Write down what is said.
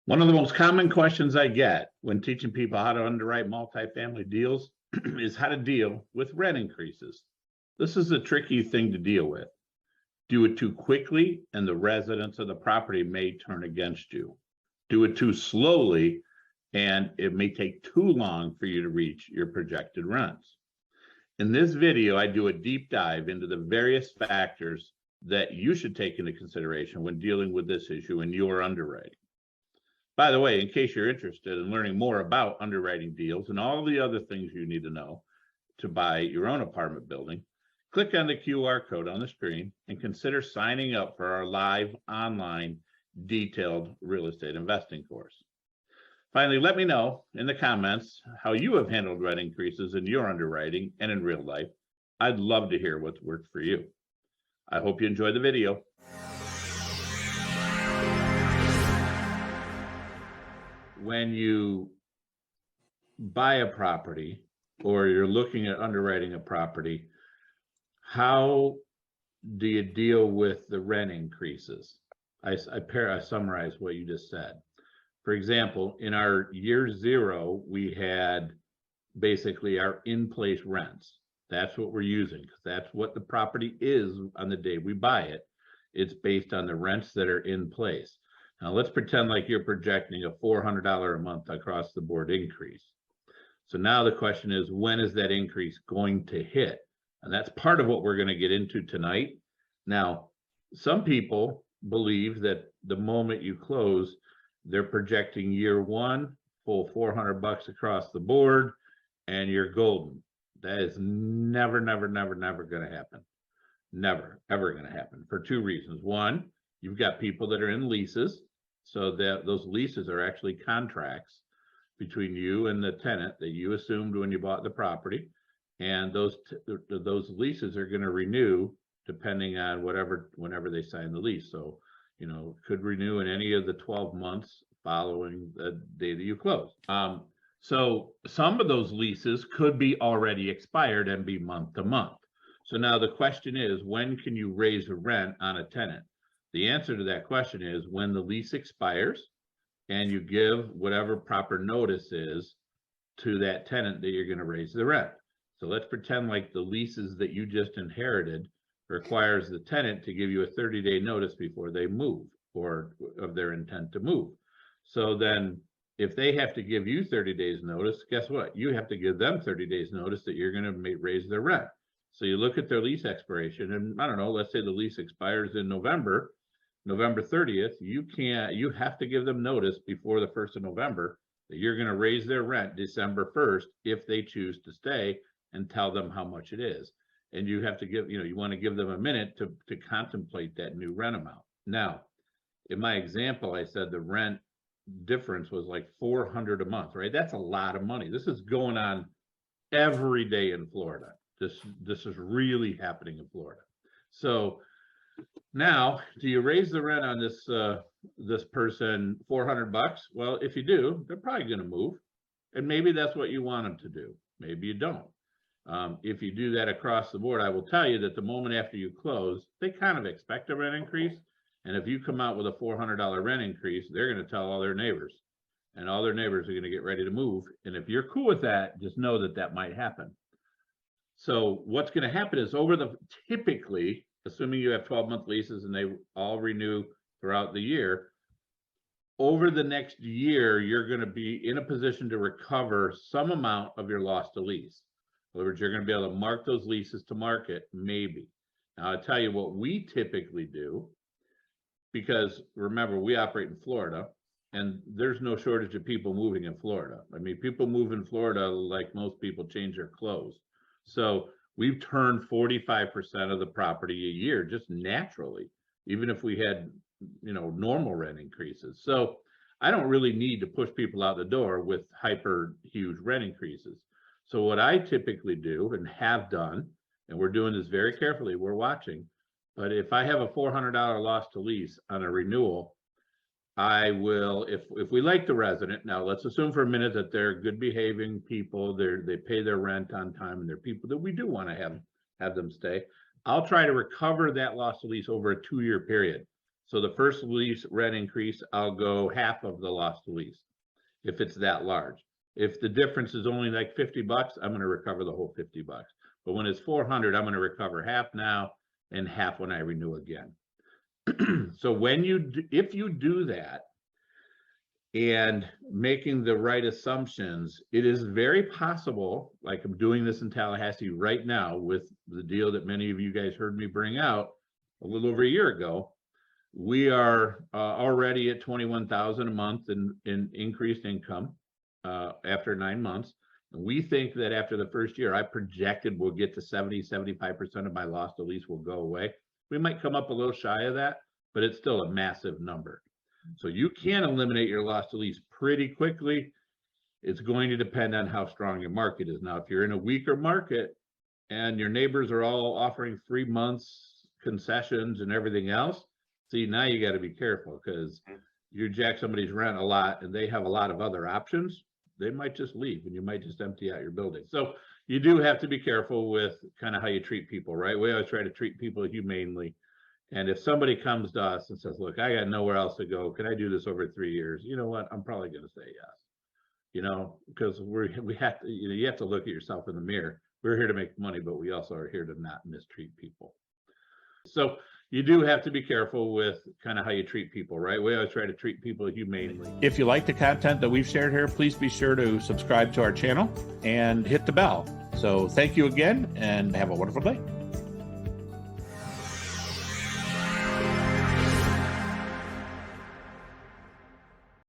One of the most common questions I get when teaching people how to underwrite multifamily deals is how to deal with rent increases. This is a tricky thing to deal with. Do it too quickly, and the residents of the property may turn against you. Do it too slowly, and it may take too long for you to reach your projected rents. In this video, I do a deep dive into the various factors that you should take into consideration when dealing with this issue in your underwriting. By the way, in case you're interested in learning more about underwriting deals and all the other things you need to know to buy your own apartment building, click on the QR code on the screen and consider signing up for our live online detailed real estate investing course. Finally, let me know in the comments how you have handled rent increases in your underwriting and in real life. I'd love to hear what's worked for you. I hope you enjoy the video. When you buy a property or you're looking at underwriting a property, how do you deal with the rent increases? I summarize what you just said. For example, in our year zero, we had basically our in-place rents. That's what we're using because that's what the property is on the day we buy it. It's based on the rents that are in place. Now let's pretend like you're projecting a $400 a month across the board increase. So now the question is, when is that increase going to hit? And that's part of what we're going to get into tonight. Now, some people believe that the moment you close, they're projecting year one, full $400 across the board, and you're golden. That is never going to happen. Never, ever going to happen for two reasons. One, you've got people that are in leases. So that those leases are actually contracts between you and the tenant that you assumed when you bought the property. And those leases are going to renew depending on whenever they sign the lease. So, could renew in any of the 12 months following the day that you close. So some of those leases could be already expired and be month to month. So now the question is, when can you raise the rent on a tenant? The answer to that question is when the lease expires and you give whatever proper notice is to that tenant that you're going to raise the rent. So let's pretend like the leases that you just inherited requires the tenant to give you a 30-day notice before they move or of their intent to move. So then if they have to give you 30 days notice, guess what? You have to give them 30 days notice that you're going to raise their rent. So you look at their lease expiration and I don't know, let's say the lease expires in November 30th, you have to give them notice before the 1st of November that you're going to raise their rent December 1st if they choose to stay, and tell them how much it is. And you have to give, you want to give them a minute to contemplate that new rent amount. Now, in my example, I said the rent difference was like $400 a month, right? That's a lot of money. This is going on every day in Florida. This is really happening in Florida. So now, do you raise the rent on this person $400? Well, if you do, they're probably going to move, and maybe that's what you want them to do. Maybe you don't. If you do that across the board, I will tell you that the moment after you close, they kind of expect a rent increase, and if you come out with a $400 rent increase, they're going to tell all their neighbors, and all their neighbors are going to get ready to move. And if you're cool with that, just know that that might happen. So what's going to happen is typically, assuming you have 12-month leases and they all renew throughout the year, over the next year, you're going to be in a position to recover some amount of your loss to lease. In other words, you're going to be able to mark those leases to market, maybe. Now, I'll tell you what we typically do, because remember, we operate in Florida, and there's no shortage of people moving in Florida. I mean, people move in Florida like most people change their clothes. So we've turned 45% of the property a year just naturally, even if we had, normal rent increases. So I don't really need to push people out the door with hyper huge rent increases. So what I typically do and have done, and we're doing this very carefully, we're watching, but if I have a $400 loss to lease on a renewal, I will, if we like the resident, now let's assume for a minute that they're good behaving people, they pay their rent on time, and they're people that we do want to have them stay. I'll try to recover that loss to lease over a 2-year period. So the first lease rent increase, I'll go half of the lost lease if it's that large. If the difference is only like $50, I'm going to recover the whole $50. But when it's 400, I'm going to recover half now and half when I renew again. So if you do that and making the right assumptions, it is very possible, like I'm doing this in Tallahassee right now with the deal that many of you guys heard me bring out a little over a year ago. We are already at $21,000 a month in increased income after 9 months. And we think that after the first year, I projected we'll get to 75% of my loss to lease will go away. We might come up a little shy of that, but it's still a massive number. So you can eliminate your loss to lease pretty quickly. It's going to depend on how strong your market is. Now, if you're in a weaker market and your neighbors are all offering 3 months concessions and everything else, see, now you got to be careful, because you jack somebody's rent a lot and they have a lot of other options. They might just leave and you might just empty out your building. So you do have to be careful with kind of how you treat people, right? We always try to treat people humanely. And if somebody comes to us and says, look, I got nowhere else to go, can I do this over 3 years? You know what? I'm probably going to say yes, because we have to, you have to look at yourself in the mirror. We're here to make money, but we also are here to not mistreat people. So you do have to be careful with kind of how you treat people, right? We always try to treat people humanely. If you like the content that we've shared here, please be sure to subscribe to our channel and hit the bell. So thank you again and have a wonderful day.